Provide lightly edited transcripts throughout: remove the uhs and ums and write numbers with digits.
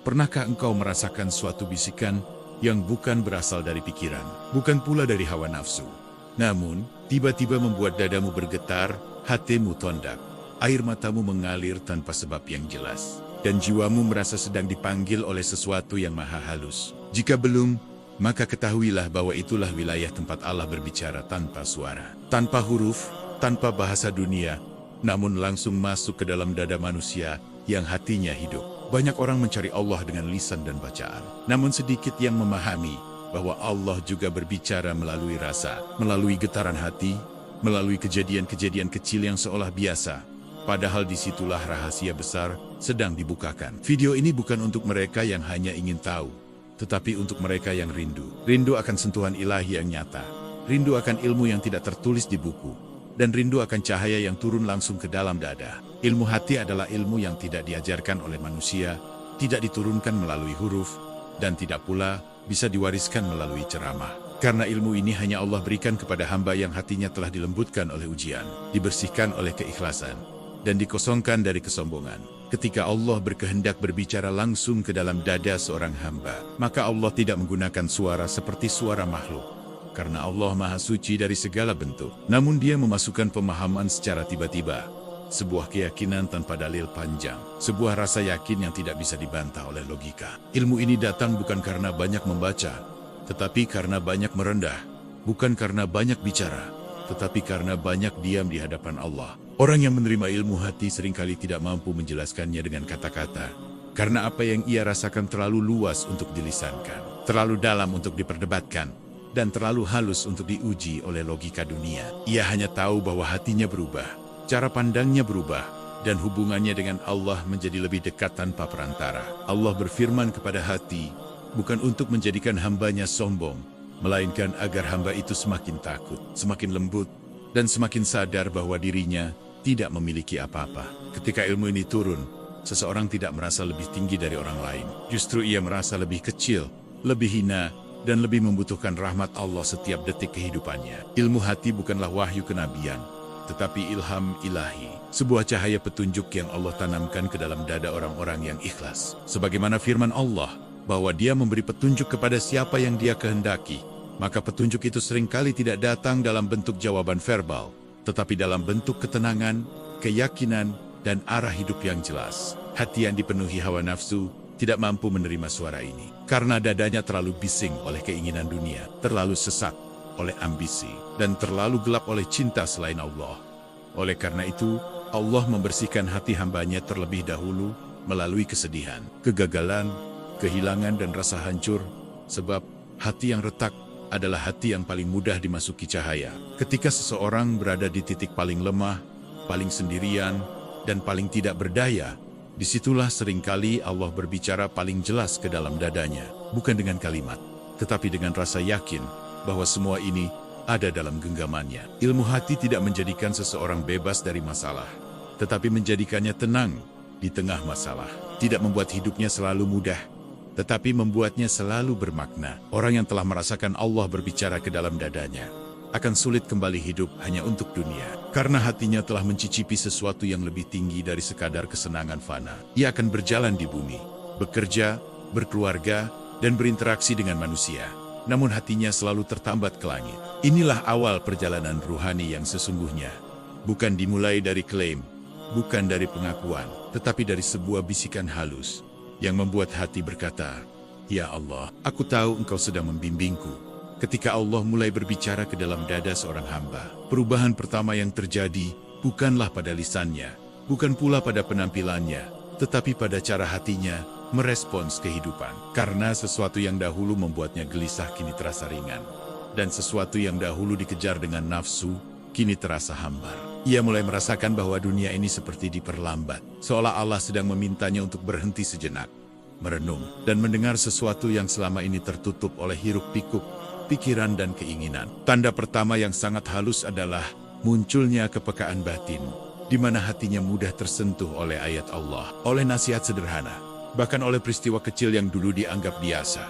Pernahkah engkau merasakan suatu bisikan yang bukan berasal dari pikiran, bukan pula dari hawa nafsu, namun tiba-tiba membuat dadamu bergetar, hatimu tondak, air matamu mengalir tanpa sebab yang jelas, dan jiwamu merasa sedang dipanggil oleh sesuatu yang maha halus? Jika belum, maka ketahuilah bahwa itulah wilayah tempat Allah berbicara tanpa suara, tanpa huruf, tanpa bahasa dunia, namun langsung masuk ke dalam dada manusia yang hatinya hidup. Banyak orang mencari Allah dengan lisan dan bacaan, namun sedikit yang memahami bahwa Allah juga berbicara melalui rasa, melalui getaran hati, melalui kejadian-kejadian kecil yang seolah biasa. Padahal disitulah rahasia besar sedang dibukakan. Video ini bukan untuk mereka yang hanya ingin tahu, tetapi untuk mereka yang rindu. Rindu akan sentuhan ilahi yang nyata, rindu akan ilmu yang tidak tertulis di buku, dan rindu akan cahaya yang turun langsung ke dalam dada. Ilmu hati adalah ilmu yang tidak diajarkan oleh manusia, tidak diturunkan melalui huruf, dan tidak pula bisa diwariskan melalui ceramah. Karena ilmu ini hanya Allah berikan kepada hamba yang hatinya telah dilembutkan oleh ujian, dibersihkan oleh keikhlasan, dan dikosongkan dari kesombongan. Ketika Allah berkehendak berbicara langsung ke dalam dada seorang hamba, maka Allah tidak menggunakan suara seperti suara makhluk. Karena Allah Maha Suci dari segala bentuk, namun Dia memasukkan pemahaman secara tiba-tiba. Sebuah keyakinan tanpa dalil panjang, sebuah rasa yakin yang tidak bisa dibantah oleh logika. Ilmu ini datang bukan karena banyak membaca, tetapi karena banyak merendah. Bukan karena banyak bicara, tetapi karena banyak diam di hadapan Allah. Orang yang menerima ilmu hati seringkali tidak mampu menjelaskannya dengan kata-kata, karena apa yang ia rasakan terlalu luas untuk dilisankan, terlalu dalam untuk diperdebatkan, dan terlalu halus untuk diuji oleh logika dunia. Ia hanya tahu bahwa hatinya berubah, cara pandangnya berubah, dan hubungannya dengan Allah menjadi lebih dekat tanpa perantara. Allah berfirman kepada hati, bukan untuk menjadikan hambanya sombong, melainkan agar hamba itu semakin takut, semakin lembut, dan semakin sadar bahwa dirinya tidak memiliki apa-apa. Ketika ilmu ini turun, seseorang tidak merasa lebih tinggi dari orang lain. Justru ia merasa lebih kecil, lebih hina, dan lebih membutuhkan rahmat Allah setiap detik kehidupannya. Ilmu hati bukanlah wahyu kenabian, tetapi ilham ilahi, sebuah cahaya petunjuk yang Allah tanamkan ke dalam dada orang-orang yang ikhlas. Sebagaimana firman Allah, bahwa Dia memberi petunjuk kepada siapa yang Dia kehendaki, maka petunjuk itu seringkali tidak datang dalam bentuk jawaban verbal, tetapi dalam bentuk ketenangan, keyakinan, dan arah hidup yang jelas. Hati yang dipenuhi hawa nafsu tidak mampu menerima suara ini, karena dadanya terlalu bising oleh keinginan dunia, terlalu sesak oleh ambisi, dan terlalu gelap oleh cinta selain Allah. Oleh karena itu, Allah membersihkan hati hambanya terlebih dahulu melalui kesedihan, kegagalan, kehilangan, dan rasa hancur, sebab hati yang retak adalah hati yang paling mudah dimasuki cahaya. Ketika seseorang berada di titik paling lemah, paling sendirian, dan paling tidak berdaya, disitulah seringkali Allah berbicara paling jelas ke dalam dadanya, bukan dengan kalimat, tetapi dengan rasa yakin bahwa semua ini ada dalam genggamannya. Ilmu hati tidak menjadikan seseorang bebas dari masalah, tetapi menjadikannya tenang di tengah masalah. Tidak membuat hidupnya selalu mudah, tetapi membuatnya selalu bermakna. Orang yang telah merasakan Allah berbicara ke dalam dadanya akan sulit kembali hidup hanya untuk dunia, karena hatinya telah mencicipi sesuatu yang lebih tinggi dari sekadar kesenangan fana. Ia akan berjalan di bumi, bekerja, berkeluarga, dan berinteraksi dengan manusia, namun hatinya selalu tertambat ke langit. Inilah awal perjalanan ruhani yang sesungguhnya, bukan dimulai dari klaim, bukan dari pengakuan, tetapi dari sebuah bisikan halus yang membuat hati berkata, "Ya Allah, aku tahu Engkau sedang membimbingku." Ketika Allah mulai berbicara ke dalam dada seorang hamba, perubahan pertama yang terjadi bukanlah pada lisannya, bukan pula pada penampilannya, tetapi pada cara hatinya merespons kehidupan. Karena sesuatu yang dahulu membuatnya gelisah kini terasa ringan, dan sesuatu yang dahulu dikejar dengan nafsu kini terasa hambar. Ia mulai merasakan bahwa dunia ini seperti diperlambat, seolah Allah sedang memintanya untuk berhenti sejenak, merenung, dan mendengar sesuatu yang selama ini tertutup oleh hiruk-pikuk pikiran dan keinginan. Tanda pertama yang sangat halus adalah munculnya kepekaan batin, di mana hatinya mudah tersentuh oleh ayat Allah, oleh nasihat sederhana, bahkan oleh peristiwa kecil yang dulu dianggap biasa,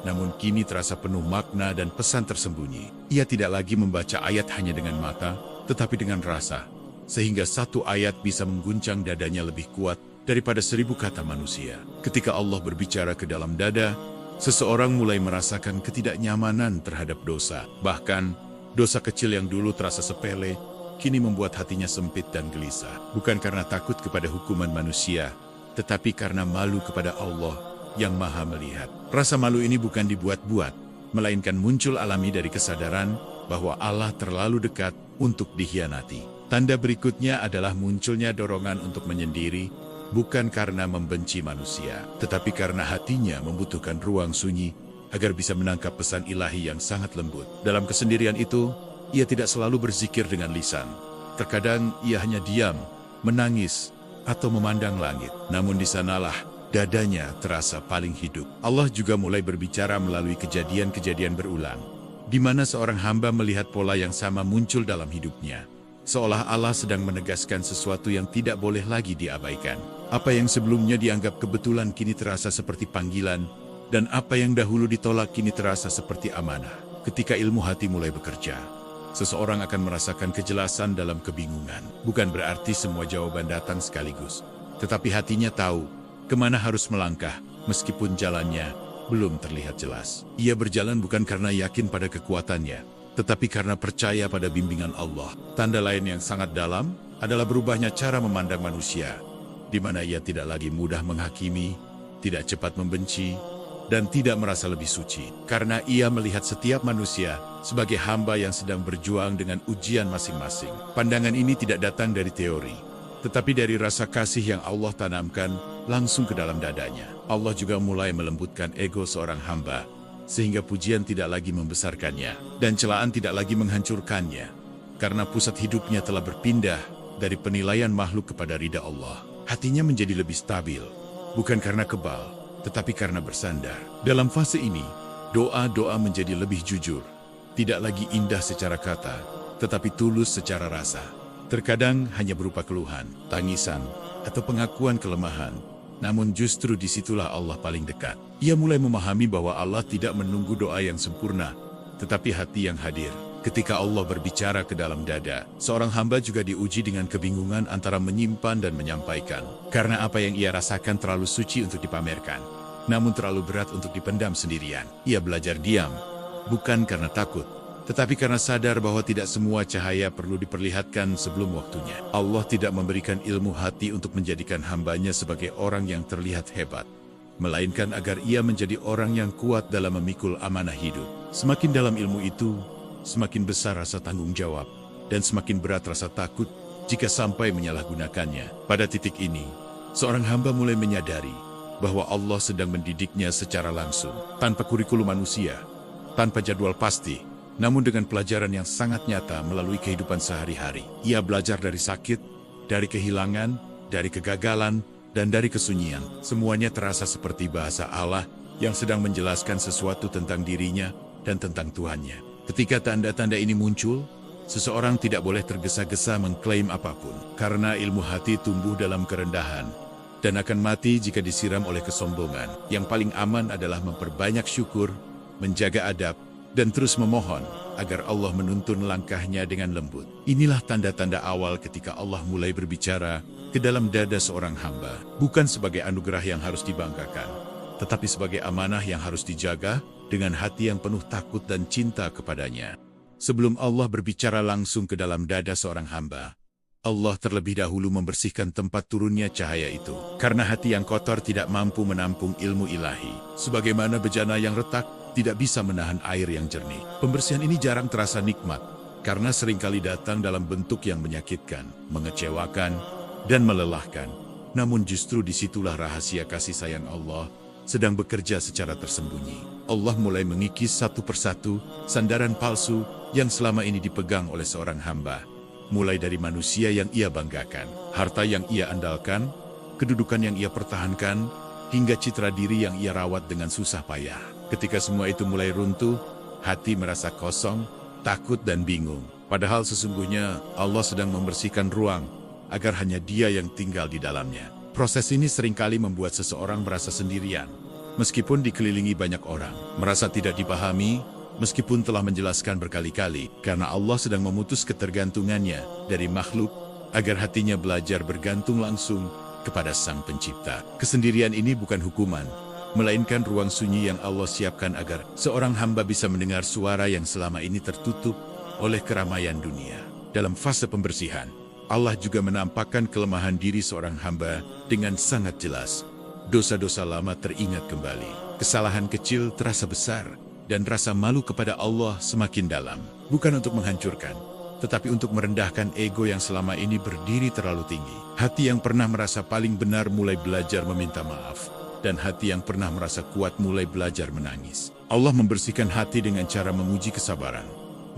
namun kini terasa penuh makna dan pesan tersembunyi. Ia tidak lagi membaca ayat hanya dengan mata, tetapi dengan rasa, sehingga satu ayat bisa mengguncang dadanya lebih kuat daripada 1000 kata manusia. Ketika Allah berbicara ke dalam dada, seseorang mulai merasakan ketidaknyamanan terhadap dosa. Bahkan, dosa kecil yang dulu terasa sepele, kini membuat hatinya sempit dan gelisah. Bukan karena takut kepada hukuman manusia, tetapi karena malu kepada Allah yang Maha Melihat. Rasa malu ini bukan dibuat-buat, melainkan muncul alami dari kesadaran bahwa Allah terlalu dekat untuk dikhianati. Tanda berikutnya adalah munculnya dorongan untuk menyendiri, bukan karena membenci manusia, tetapi karena hatinya membutuhkan ruang sunyi agar bisa menangkap pesan ilahi yang sangat lembut. Dalam kesendirian itu, ia tidak selalu berzikir dengan lisan. Terkadang ia hanya diam, menangis, atau memandang langit. Namun di sanalah dadanya terasa paling hidup. Allah juga mulai berbicara melalui kejadian-kejadian berulang, di mana seorang hamba melihat pola yang sama muncul dalam hidupnya. Seolah Allah sedang menegaskan sesuatu yang tidak boleh lagi diabaikan. Apa yang sebelumnya dianggap kebetulan kini terasa seperti panggilan, dan apa yang dahulu ditolak kini terasa seperti amanah. Ketika ilmu hati mulai bekerja, seseorang akan merasakan kejelasan dalam kebingungan. Bukan berarti semua jawaban datang sekaligus, tetapi hatinya tahu kemana harus melangkah, meskipun jalannya belum terlihat jelas. Ia berjalan bukan karena yakin pada kekuatannya, tetapi karena percaya pada bimbingan Allah. Tanda lain yang sangat dalam adalah berubahnya cara memandang manusia, di mana ia tidak lagi mudah menghakimi, tidak cepat membenci, dan tidak merasa lebih suci. Karena ia melihat setiap manusia sebagai hamba yang sedang berjuang dengan ujian masing-masing. Pandangan ini tidak datang dari teori, tetapi dari rasa kasih yang Allah tanamkan langsung ke dalam dadanya. Allah juga mulai melembutkan ego seorang hamba, sehingga pujian tidak lagi membesarkannya, dan celaan tidak lagi menghancurkannya, karena pusat hidupnya telah berpindah dari penilaian makhluk kepada ridha Allah. Hatinya menjadi lebih stabil, bukan karena kebal, tetapi karena bersandar. Dalam fase ini, doa-doa menjadi lebih jujur, tidak lagi indah secara kata, tetapi tulus secara rasa. Terkadang hanya berupa keluhan, tangisan, atau pengakuan kelemahan. Namun justru disitulah Allah paling dekat. Ia mulai memahami bahwa Allah tidak menunggu doa yang sempurna, tetapi hati yang hadir. Ketika Allah berbicara ke dalam dada, seorang hamba juga diuji dengan kebingungan antara menyimpan dan menyampaikan. Karena apa yang ia rasakan terlalu suci untuk dipamerkan, namun terlalu berat untuk dipendam sendirian. Ia belajar diam, bukan karena takut, tetapi karena sadar bahwa tidak semua cahaya perlu diperlihatkan sebelum waktunya. Allah tidak memberikan ilmu hati untuk menjadikan hambanya sebagai orang yang terlihat hebat, melainkan agar ia menjadi orang yang kuat dalam memikul amanah hidup. Semakin dalam ilmu itu, semakin besar rasa tanggung jawab, dan semakin berat rasa takut jika sampai menyalahgunakannya. Pada titik ini, seorang hamba mulai menyadari bahwa Allah sedang mendidiknya secara langsung, tanpa kurikulum manusia, tanpa jadwal pasti, namun dengan pelajaran yang sangat nyata melalui kehidupan sehari-hari. Ia belajar dari sakit, dari kehilangan, dari kegagalan, dan dari kesunyian. Semuanya terasa seperti bahasa Allah yang sedang menjelaskan sesuatu tentang dirinya dan tentang Tuhannya. Ketika tanda-tanda ini muncul, seseorang tidak boleh tergesa-gesa mengklaim apapun, karena ilmu hati tumbuh dalam kerendahan dan akan mati jika disiram oleh kesombongan. Yang paling aman adalah memperbanyak syukur, menjaga adab, dan terus memohon agar Allah menuntun langkahnya dengan lembut. Inilah tanda-tanda awal ketika Allah mulai berbicara ke dalam dada seorang hamba, bukan sebagai anugerah yang harus dibanggakan, tetapi sebagai amanah yang harus dijaga dengan hati yang penuh takut dan cinta kepadanya. Sebelum Allah berbicara langsung ke dalam dada seorang hamba, Allah terlebih dahulu membersihkan tempat turunnya cahaya itu. Karena hati yang kotor tidak mampu menampung ilmu ilahi. Sebagaimana bejana yang retak tidak bisa menahan air yang jernih. Pembersihan ini jarang terasa nikmat, karena seringkali datang dalam bentuk yang menyakitkan, mengecewakan, dan melelahkan. Namun justru disitulah rahasia kasih sayang Allah sedang bekerja secara tersembunyi. Allah mulai mengikis satu persatu sandaran palsu yang selama ini dipegang oleh seorang hamba. Mulai dari manusia yang ia banggakan, harta yang ia andalkan, kedudukan yang ia pertahankan, hingga citra diri yang ia rawat dengan susah payah. Ketika semua itu mulai runtuh, hati merasa kosong, takut dan bingung. Padahal sesungguhnya Allah sedang membersihkan ruang agar hanya Dia yang tinggal di dalamnya. Proses ini seringkali membuat seseorang merasa sendirian, meskipun dikelilingi banyak orang. Merasa tidak dipahami, meskipun telah menjelaskan berkali-kali, karena Allah sedang memutus ketergantungannya dari makhluk, agar hatinya belajar bergantung langsung kepada Sang Pencipta. Kesendirian ini bukan hukuman, melainkan ruang sunyi yang Allah siapkan agar seorang hamba bisa mendengar suara yang selama ini tertutup oleh keramaian dunia. Dalam fase pembersihan, Allah juga menampakkan kelemahan diri seorang hamba dengan sangat jelas. Dosa-dosa lama teringat kembali, kesalahan kecil terasa besar, dan rasa malu kepada Allah semakin dalam. Bukan untuk menghancurkan, tetapi untuk merendahkan ego yang selama ini berdiri terlalu tinggi. Hati yang pernah merasa paling benar mulai belajar meminta maaf, dan hati yang pernah merasa kuat mulai belajar menangis. Allah membersihkan hati dengan cara menguji kesabaran,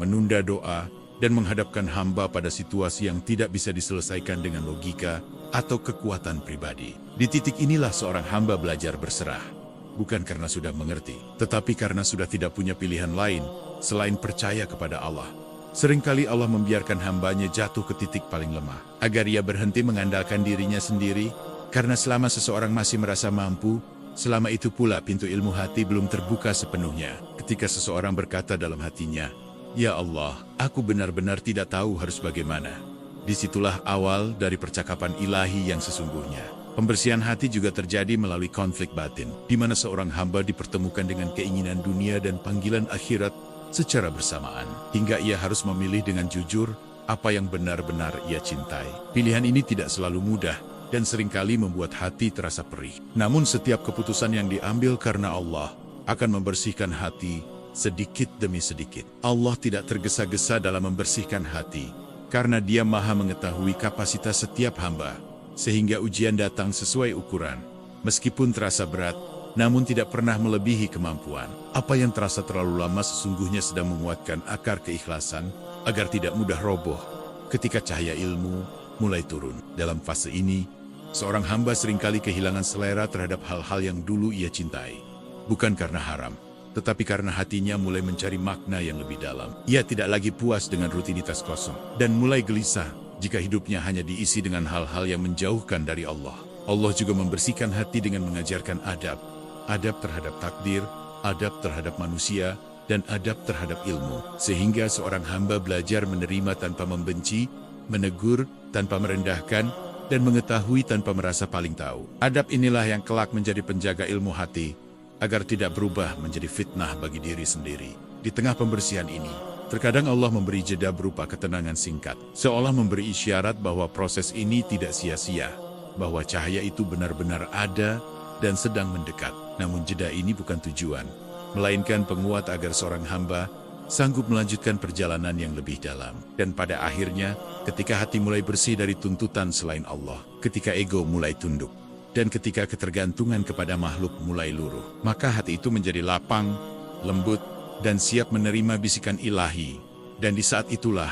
menunda doa, dan menghadapkan hamba pada situasi yang tidak bisa diselesaikan dengan logika atau kekuatan pribadi. Di titik inilah seorang hamba belajar berserah, bukan karena sudah mengerti, tetapi karena sudah tidak punya pilihan lain selain percaya kepada Allah. Seringkali Allah membiarkan hambanya jatuh ke titik paling lemah, agar ia berhenti mengandalkan dirinya sendiri, karena selama seseorang masih merasa mampu, selama itu pula pintu ilmu hati belum terbuka sepenuhnya. Ketika seseorang berkata dalam hatinya, "Ya Allah, aku benar-benar tidak tahu harus bagaimana." Disitulah awal dari percakapan ilahi yang sesungguhnya. Pembersihan hati juga terjadi melalui konflik batin, di mana seorang hamba dipertemukan dengan keinginan dunia dan panggilan akhirat secara bersamaan, hingga ia harus memilih dengan jujur apa yang benar-benar ia cintai. Pilihan ini tidak selalu mudah, dan seringkali membuat hati terasa perih. Namun setiap keputusan yang diambil karena Allah akan membersihkan hati sedikit demi sedikit. Allah tidak tergesa-gesa dalam membersihkan hati, karena Dia Maha mengetahui kapasitas setiap hamba, sehingga ujian datang sesuai ukuran. Meskipun terasa berat, namun tidak pernah melebihi kemampuan. Apa yang terasa terlalu lama sesungguhnya sedang menguatkan akar keikhlasan, agar tidak mudah roboh ketika cahaya ilmu mulai turun. Dalam fase ini, seorang hamba seringkali kehilangan selera terhadap hal-hal yang dulu ia cintai. Bukan karena haram, tetapi karena hatinya mulai mencari makna yang lebih dalam. Ia tidak lagi puas dengan rutinitas kosong, dan mulai gelisah jika hidupnya hanya diisi dengan hal-hal yang menjauhkan dari Allah. Allah juga membersihkan hati dengan mengajarkan adab terhadap takdir, adab terhadap manusia, dan adab terhadap ilmu. Sehingga seorang hamba belajar menerima tanpa membenci, menegur tanpa merendahkan, dan mengetahui tanpa merasa paling tahu. Adab inilah yang kelak menjadi penjaga ilmu hati, agar tidak berubah menjadi fitnah bagi diri sendiri. Di tengah pembersihan ini, terkadang Allah memberi jeda berupa ketenangan singkat, seolah memberi isyarat bahwa proses ini tidak sia-sia, bahwa cahaya itu benar-benar ada dan sedang mendekat. Namun jeda ini bukan tujuan, melainkan penguat agar seorang hamba sanggup melanjutkan perjalanan yang lebih dalam. Dan pada akhirnya, ketika hati mulai bersih dari tuntutan selain Allah, ketika ego mulai tunduk, dan ketika ketergantungan kepada makhluk mulai luruh, maka hati itu menjadi lapang, lembut, dan siap menerima bisikan ilahi. Dan di saat itulah,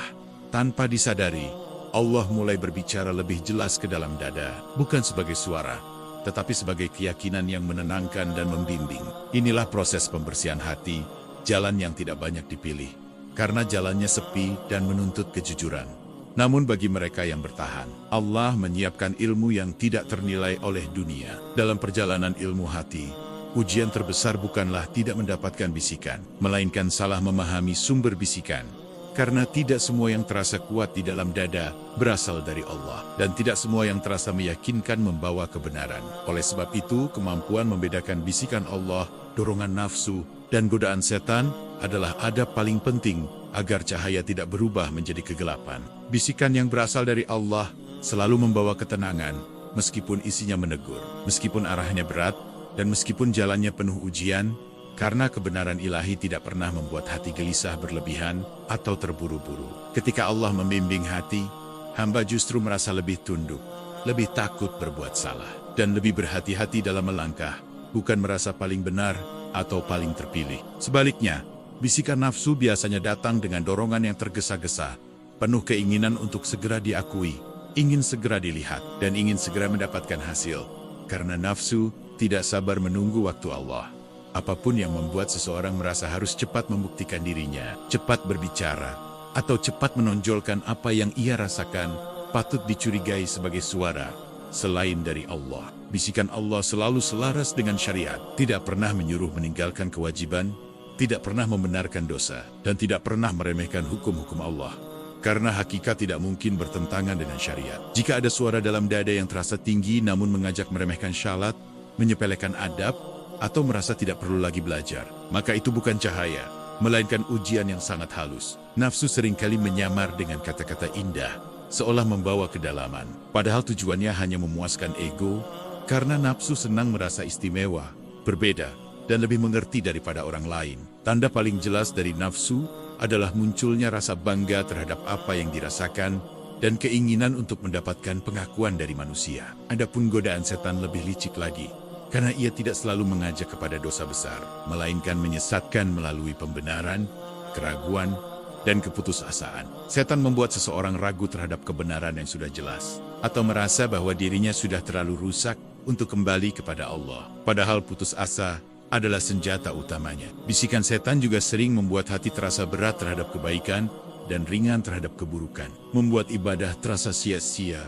tanpa disadari, Allah mulai berbicara lebih jelas ke dalam dada, bukan sebagai suara, tetapi sebagai keyakinan yang menenangkan dan membimbing. Inilah proses pembersihan hati, jalan yang tidak banyak dipilih, karena jalannya sepi dan menuntut kejujuran. Namun bagi mereka yang bertahan, Allah menyiapkan ilmu yang tidak ternilai oleh dunia. Dalam perjalanan ilmu hati, ujian terbesar bukanlah tidak mendapatkan bisikan, melainkan salah memahami sumber bisikan. Karena tidak semua yang terasa kuat di dalam dada berasal dari Allah, dan tidak semua yang terasa meyakinkan membawa kebenaran. Oleh sebab itu, kemampuan membedakan bisikan Allah, dorongan nafsu, dan godaan setan adalah adab paling penting agar cahaya tidak berubah menjadi kegelapan. Bisikan yang berasal dari Allah selalu membawa ketenangan, meskipun isinya menegur, meskipun arahnya berat, dan meskipun jalannya penuh ujian. Karena kebenaran ilahi tidak pernah membuat hati gelisah berlebihan atau terburu-buru. Ketika Allah membimbing hati, hamba justru merasa lebih tunduk, lebih takut berbuat salah, dan lebih berhati-hati dalam melangkah, bukan merasa paling benar atau paling terpilih. Sebaliknya, bisikan nafsu biasanya datang dengan dorongan yang tergesa-gesa, penuh keinginan untuk segera diakui, ingin segera dilihat, dan ingin segera mendapatkan hasil. Karena nafsu tidak sabar menunggu waktu Allah. Apapun yang membuat seseorang merasa harus cepat membuktikan dirinya, cepat berbicara, atau cepat menonjolkan apa yang ia rasakan, patut dicurigai sebagai suara selain dari Allah. Bisikan Allah selalu selaras dengan syariat, tidak pernah menyuruh meninggalkan kewajiban, tidak pernah membenarkan dosa, dan tidak pernah meremehkan hukum-hukum Allah. karena hakikat tidak mungkin bertentangan dengan syariat. Jika ada suara dalam dada yang terasa tinggi namun mengajak meremehkan syalat, menyepelekan adab, atau merasa tidak perlu lagi belajar, maka itu bukan cahaya, melainkan ujian yang sangat halus. Nafsu seringkali menyamar dengan kata-kata indah, seolah membawa kedalaman. Padahal tujuannya hanya memuaskan ego, karena nafsu senang merasa istimewa, berbeda, dan lebih mengerti daripada orang lain. Tanda paling jelas dari nafsu adalah munculnya rasa bangga terhadap apa yang dirasakan dan keinginan untuk mendapatkan pengakuan dari manusia. Adapun godaan setan lebih licik lagi, karena ia tidak selalu mengajak kepada dosa besar, melainkan menyesatkan melalui pembenaran, keraguan, dan keputusasaan. Setan membuat seseorang ragu terhadap kebenaran yang sudah jelas, atau merasa bahwa dirinya sudah terlalu rusak untuk kembali kepada Allah. Padahal putus asa adalah senjata utamanya. Bisikan setan juga sering membuat hati terasa berat terhadap kebaikan dan ringan terhadap keburukan, membuat ibadah terasa sia-sia,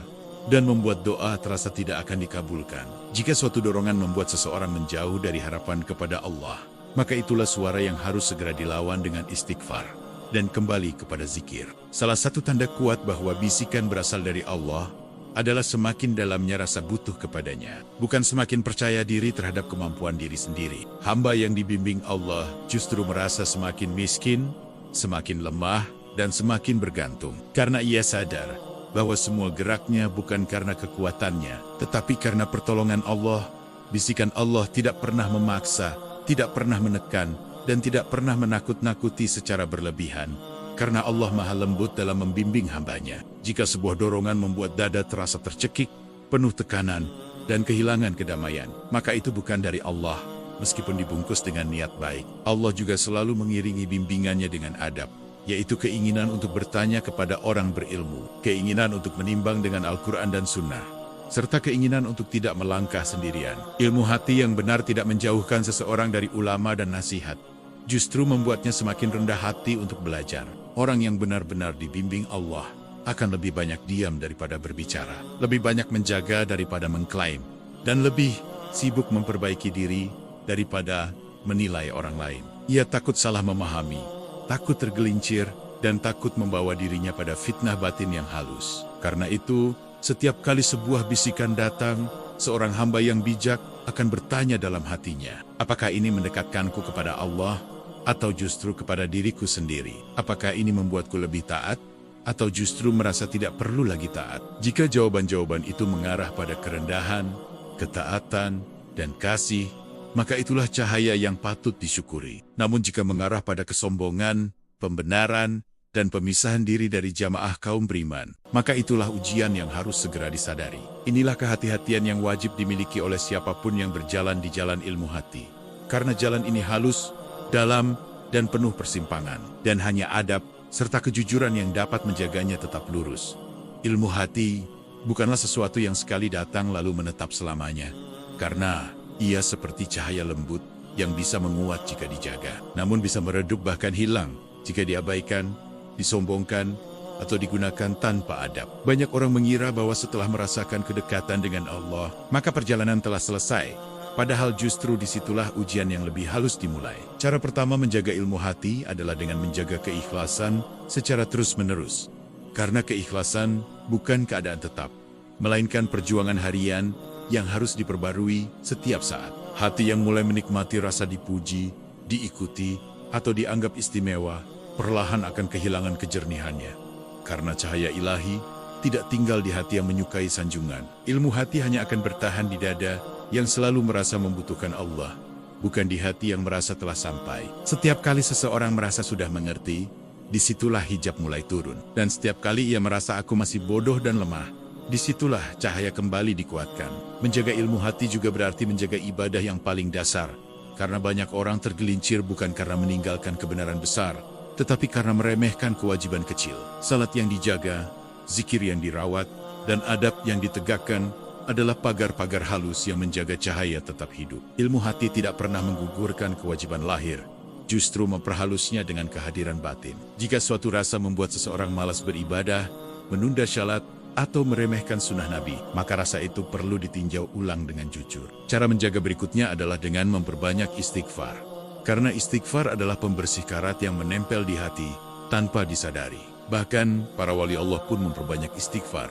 dan membuat doa terasa tidak akan dikabulkan. Jika suatu dorongan membuat seseorang menjauh dari harapan kepada Allah, maka itulah suara yang harus segera dilawan dengan istighfar dan kembali kepada zikir. Salah satu tanda kuat bahwa bisikan berasal dari Allah adalah semakin dalamnya rasa butuh kepadanya, bukan semakin percaya diri terhadap kemampuan diri sendiri. Hamba yang dibimbing Allah justru merasa semakin miskin, semakin lemah, dan semakin bergantung. Karena ia sadar bahwa semua geraknya bukan karena kekuatannya, tetapi karena pertolongan Allah. Bisikan Allah tidak pernah memaksa, tidak pernah menekan, dan tidak pernah menakut-nakuti secara berlebihan. Karena Allah Maha Lembut dalam membimbing hambanya. Jika sebuah dorongan membuat dada terasa tercekik, penuh tekanan, dan kehilangan kedamaian, maka itu bukan dari Allah, meskipun dibungkus dengan niat baik. Allah juga selalu mengiringi bimbingannya dengan adab, yaitu keinginan untuk bertanya kepada orang berilmu, keinginan untuk menimbang dengan Al-Quran dan Sunnah, serta keinginan untuk tidak melangkah sendirian. Ilmu hati yang benar tidak menjauhkan seseorang dari ulama dan nasihat, justru membuatnya semakin rendah hati untuk belajar. Orang yang benar-benar dibimbing Allah akan lebih banyak diam daripada berbicara, lebih banyak menjaga daripada mengklaim, dan lebih sibuk memperbaiki diri daripada menilai orang lain. Ia takut salah memahami, takut tergelincir, dan takut membawa dirinya pada fitnah batin yang halus. Karena itu, setiap kali sebuah bisikan datang, seorang hamba yang bijak akan bertanya dalam hatinya, apakah ini mendekatkanku kepada Allah, atau justru kepada diriku sendiri? Apakah ini membuatku lebih taat, atau justru merasa tidak perlu lagi taat? Jika jawaban-jawaban itu mengarah pada kerendahan, ketaatan, dan kasih, maka itulah cahaya yang patut disyukuri. Namun jika mengarah pada kesombongan, pembenaran, dan pemisahan diri dari jamaah kaum beriman, maka itulah ujian yang harus segera disadari. Inilah kehati-hatian yang wajib dimiliki oleh siapapun yang berjalan di jalan ilmu hati. Karena jalan ini halus, dalam, dan penuh persimpangan, dan hanya adab serta kejujuran yang dapat menjaganya tetap lurus. Ilmu hati bukanlah sesuatu yang sekali datang lalu menetap selamanya, karena ia seperti cahaya lembut yang bisa menguat jika dijaga, namun bisa meredup bahkan hilang jika diabaikan, disombongkan, atau digunakan tanpa adab. Banyak orang mengira bahwa setelah merasakan kedekatan dengan Allah, maka perjalanan telah selesai. Padahal justru disitulah ujian yang lebih halus dimulai. Cara pertama menjaga ilmu hati adalah dengan menjaga keikhlasan secara terus-menerus. Karena keikhlasan bukan keadaan tetap, melainkan perjuangan harian yang harus diperbarui setiap saat. Hati yang mulai menikmati rasa dipuji, diikuti, atau dianggap istimewa, perlahan akan kehilangan kejernihannya. Karena cahaya ilahi tidak tinggal di hati yang menyukai sanjungan. Ilmu hati hanya akan bertahan di dada yang selalu merasa membutuhkan Allah, bukan di hati yang merasa telah sampai. Setiap kali seseorang merasa sudah mengerti, disitulah hijab mulai turun. Dan setiap kali ia merasa aku masih bodoh dan lemah, disitulah cahaya kembali dikuatkan. Menjaga ilmu hati juga berarti menjaga ibadah yang paling dasar, karena banyak orang tergelincir bukan karena meninggalkan kebenaran besar, tetapi karena meremehkan kewajiban kecil. Salat yang dijaga, zikir yang dirawat, dan adab yang ditegakkan adalah pagar-pagar halus yang menjaga cahaya tetap hidup. Ilmu hati tidak pernah menggugurkan kewajiban lahir, justru memperhalusnya dengan kehadiran batin. Jika suatu rasa membuat seseorang malas beribadah, menunda syalat, atau meremehkan sunnah Nabi, maka rasa itu perlu ditinjau ulang dengan jujur. Cara menjaga berikutnya adalah dengan memperbanyak istighfar. Karena istighfar adalah pembersih karat yang menempel di hati tanpa disadari. Bahkan, para wali Allah pun memperbanyak istighfar,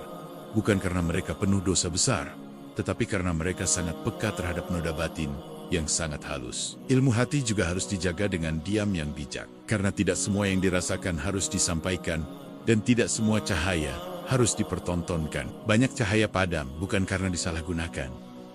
bukan karena mereka penuh dosa besar, tetapi karena mereka sangat peka terhadap noda batin yang sangat halus. Ilmu hati juga harus dijaga dengan diam yang bijak, karena tidak semua yang dirasakan harus disampaikan, dan tidak semua cahaya harus dipertontonkan. Banyak cahaya padam bukan karena disalahgunakan,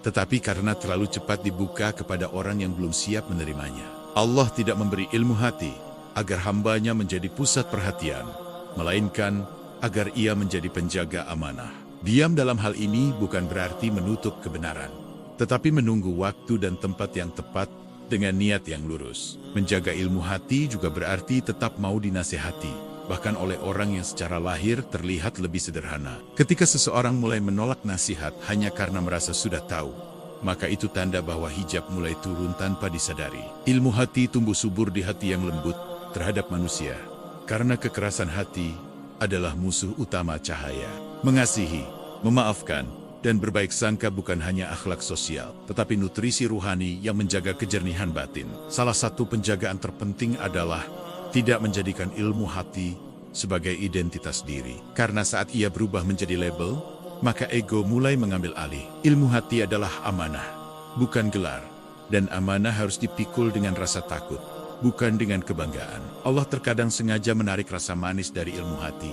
tetapi karena terlalu cepat dibuka kepada orang yang belum siap menerimanya. Allah tidak memberi ilmu hati agar hambanya menjadi pusat perhatian, melainkan agar ia menjadi penjaga amanah. Diam dalam hal ini bukan berarti menutup kebenaran, tetapi menunggu waktu dan tempat yang tepat dengan niat yang lurus. Menjaga ilmu hati juga berarti tetap mau dinasihati, bahkan oleh orang yang secara lahir terlihat lebih sederhana. Ketika seseorang mulai menolak nasihat hanya karena merasa sudah tahu, maka itu tanda bahwa hijab mulai turun tanpa disadari. Ilmu hati tumbuh subur di hati yang lembut terhadap manusia, karena kekerasan hati adalah musuh utama cahaya. Mengasihi, memaafkan, dan berbaik sangka bukan hanya akhlak sosial, tetapi nutrisi ruhani yang menjaga kejernihan batin. Salah satu penjagaan terpenting adalah tidak menjadikan ilmu hati sebagai identitas diri. Karena saat ia berubah menjadi label, maka ego mulai mengambil alih. Ilmu hati adalah amanah, bukan gelar. Dan amanah harus dipikul dengan rasa takut, bukan dengan kebanggaan. Allah terkadang sengaja menarik rasa manis dari ilmu hati,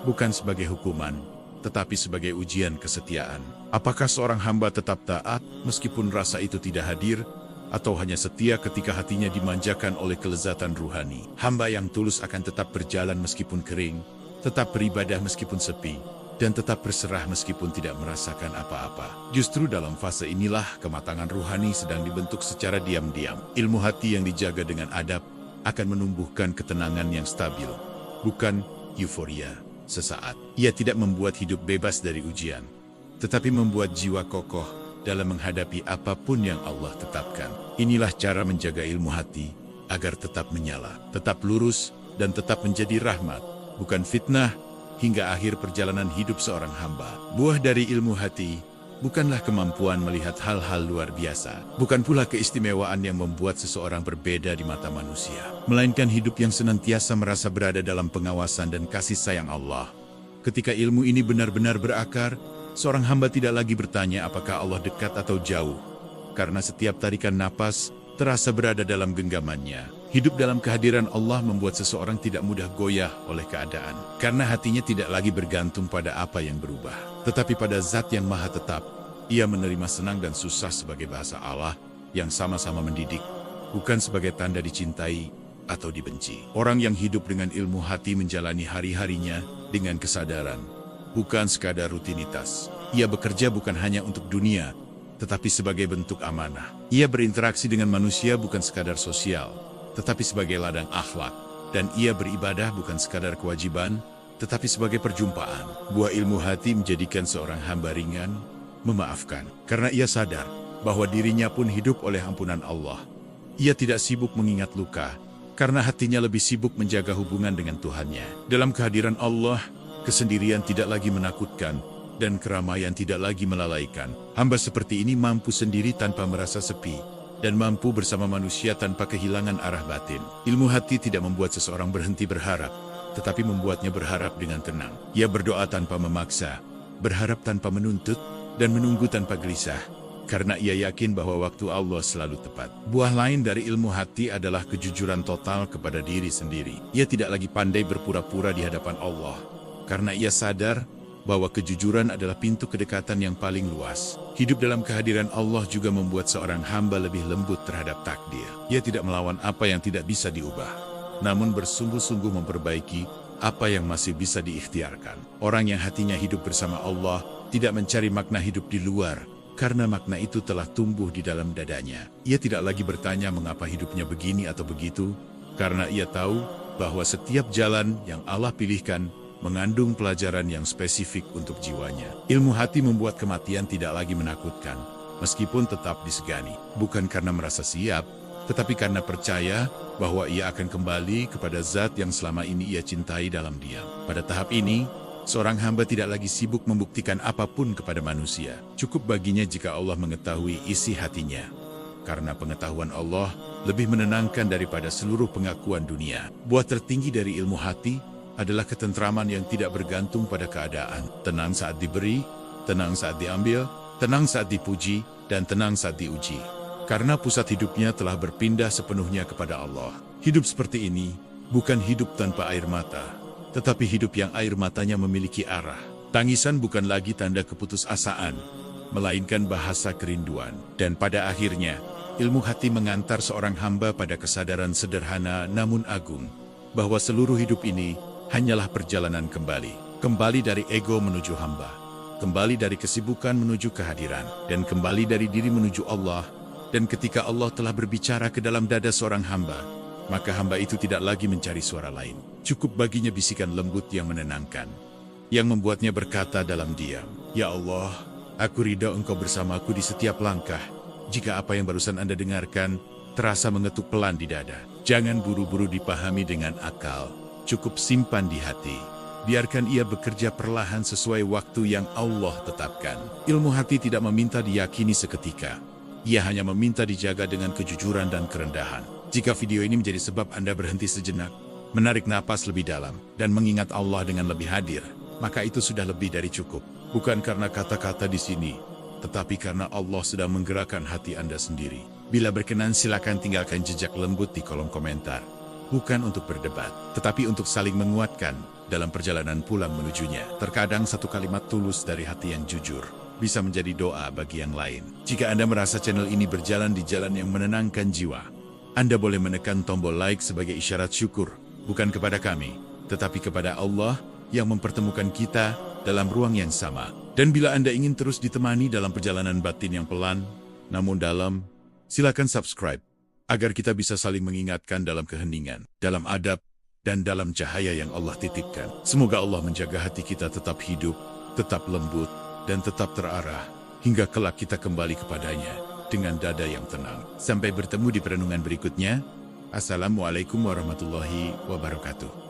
bukan sebagai hukuman, tetapi sebagai ujian kesetiaan. Apakah seorang hamba tetap taat meskipun rasa itu tidak hadir, atau hanya setia ketika hatinya dimanjakan oleh kelezatan ruhani? Hamba yang tulus akan tetap berjalan meskipun kering, tetap beribadah meskipun sepi, dan tetap berserah meskipun tidak merasakan apa-apa. Justru dalam fase inilah kematangan ruhani sedang dibentuk secara diam-diam. Ilmu hati yang dijaga dengan adab akan menumbuhkan ketenangan yang stabil, bukan euforia sesaat. Ia tidak membuat hidup bebas dari ujian, tetapi membuat jiwa kokoh dalam menghadapi apapun yang Allah tetapkan. Inilah cara menjaga ilmu hati agar tetap menyala, tetap lurus, dan tetap menjadi rahmat, bukan fitnah, hingga akhir perjalanan hidup seorang hamba. Buah dari ilmu hati bukanlah kemampuan melihat hal-hal luar biasa, bukan pula keistimewaan yang membuat seseorang berbeda di mata manusia, melainkan hidup yang senantiasa merasa berada dalam pengawasan dan kasih sayang Allah. Ketika ilmu ini benar-benar berakar, seorang hamba tidak lagi bertanya apakah Allah dekat atau jauh, karena setiap tarikan napas terasa berada dalam genggamannya. Hidup dalam kehadiran Allah membuat seseorang tidak mudah goyah oleh keadaan, karena hatinya tidak lagi bergantung pada apa yang berubah, tetapi pada Zat yang Maha Tetap. Ia menerima senang dan susah sebagai bahasa Allah yang sama-sama mendidik, bukan sebagai tanda dicintai atau dibenci. Orang yang hidup dengan ilmu hati menjalani hari-harinya dengan kesadaran, bukan sekadar rutinitas. Ia bekerja bukan hanya untuk dunia, tetapi sebagai bentuk amanah. Ia berinteraksi dengan manusia bukan sekadar sosial, tetapi sebagai ladang akhlak. Dan ia beribadah bukan sekadar kewajiban, tetapi sebagai perjumpaan. Buah ilmu hati menjadikan seorang hamba ringan, memaafkan, karena ia sadar bahwa dirinya pun hidup oleh ampunan Allah. Ia tidak sibuk mengingat luka, karena hatinya lebih sibuk menjaga hubungan dengan Tuhannya. Dalam kehadiran Allah, kesendirian tidak lagi menakutkan, dan keramaian tidak lagi melalaikan. Hamba seperti ini mampu sendiri tanpa merasa sepi, dan mampu bersama manusia tanpa kehilangan arah batin. Ilmu hati tidak membuat seseorang berhenti berharap, tetapi membuatnya berharap dengan tenang. Ia berdoa tanpa memaksa, berharap tanpa menuntut, dan menunggu tanpa gelisah, karena ia yakin bahwa waktu Allah selalu tepat. Buah lain dari ilmu hati adalah kejujuran total kepada diri sendiri. Ia tidak lagi pandai berpura-pura di hadapan Allah, karena ia sadar bahwa kejujuran adalah pintu kedekatan yang paling luas. Hidup dalam kehadiran Allah juga membuat seorang hamba lebih lembut terhadap takdir. Ia tidak melawan apa yang tidak bisa diubah, namun bersungguh-sungguh memperbaiki apa yang masih bisa diikhtiarkan. Orang yang hatinya hidup bersama Allah tidak mencari makna hidup di luar, karena makna itu telah tumbuh di dalam dadanya. Ia tidak lagi bertanya mengapa hidupnya begini atau begitu, karena ia tahu bahwa setiap jalan yang Allah pilihkan mengandung pelajaran yang spesifik untuk jiwanya. Ilmu hati membuat kematian tidak lagi menakutkan, meskipun tetap disegani. Bukan karena merasa siap, tetapi karena percaya bahwa ia akan kembali kepada Zat yang selama ini ia cintai dalam diam. Pada tahap ini, seorang hamba tidak lagi sibuk membuktikan apapun kepada manusia. Cukup baginya jika Allah mengetahui isi hatinya, karena pengetahuan Allah lebih menenangkan daripada seluruh pengakuan dunia. Buah tertinggi dari ilmu hati adalah ketentraman yang tidak bergantung pada keadaan. Tenang saat diberi, tenang saat diambil, tenang saat dipuji, dan tenang saat diuji. Karena pusat hidupnya telah berpindah sepenuhnya kepada Allah. Hidup seperti ini bukan hidup tanpa air mata, tetapi hidup yang air matanya memiliki arah. Tangisan bukan lagi tanda keputusasaan, melainkan bahasa kerinduan. Dan pada akhirnya, ilmu hati mengantar seorang hamba pada kesadaran sederhana namun agung, bahwa seluruh hidup ini hanyalah perjalanan kembali dari ego menuju hamba, kembali dari kesibukan menuju kehadiran, dan kembali dari diri menuju Allah. Dan ketika Allah telah berbicara ke dalam dada seorang hamba, maka hamba itu tidak lagi mencari suara lain. Cukup baginya bisikan lembut yang menenangkan, yang membuatnya berkata dalam diam, "Ya Allah, aku ridha Engkau bersamaku di setiap langkah. Jika apa yang barusan Anda dengarkan terasa mengetuk pelan di dada, jangan buru-buru dipahami dengan akal. Cukup simpan di hati. Biarkan ia bekerja perlahan sesuai waktu yang Allah tetapkan." Ilmu hati tidak meminta diyakini seketika. Ia hanya meminta dijaga dengan kejujuran dan kerendahan. Jika video ini menjadi sebab Anda berhenti sejenak, menarik napas lebih dalam, dan mengingat Allah dengan lebih hadir, maka itu sudah lebih dari cukup. Bukan karena kata-kata di sini, tetapi karena Allah sedang menggerakkan hati Anda sendiri. Bila berkenan silakan tinggalkan jejak lembut di kolom komentar. Bukan untuk berdebat, tetapi untuk saling menguatkan dalam perjalanan pulang menujunya. Terkadang satu kalimat tulus dari hati yang jujur bisa menjadi doa bagi yang lain. Jika Anda merasa channel ini berjalan di jalan yang menenangkan jiwa, Anda boleh menekan tombol like sebagai isyarat syukur, bukan kepada kami, tetapi kepada Allah yang mempertemukan kita dalam ruang yang sama. Dan bila Anda ingin terus ditemani dalam perjalanan batin yang pelan, namun dalam, silakan subscribe, agar kita bisa saling mengingatkan dalam keheningan, dalam adab, dan dalam cahaya yang Allah titipkan. Semoga Allah menjaga hati kita tetap hidup, tetap lembut, dan tetap terarah, hingga kelak kita kembali kepadanya dengan dada yang tenang. Sampai bertemu di perenungan berikutnya. Assalamualaikum warahmatullahi wabarakatuh.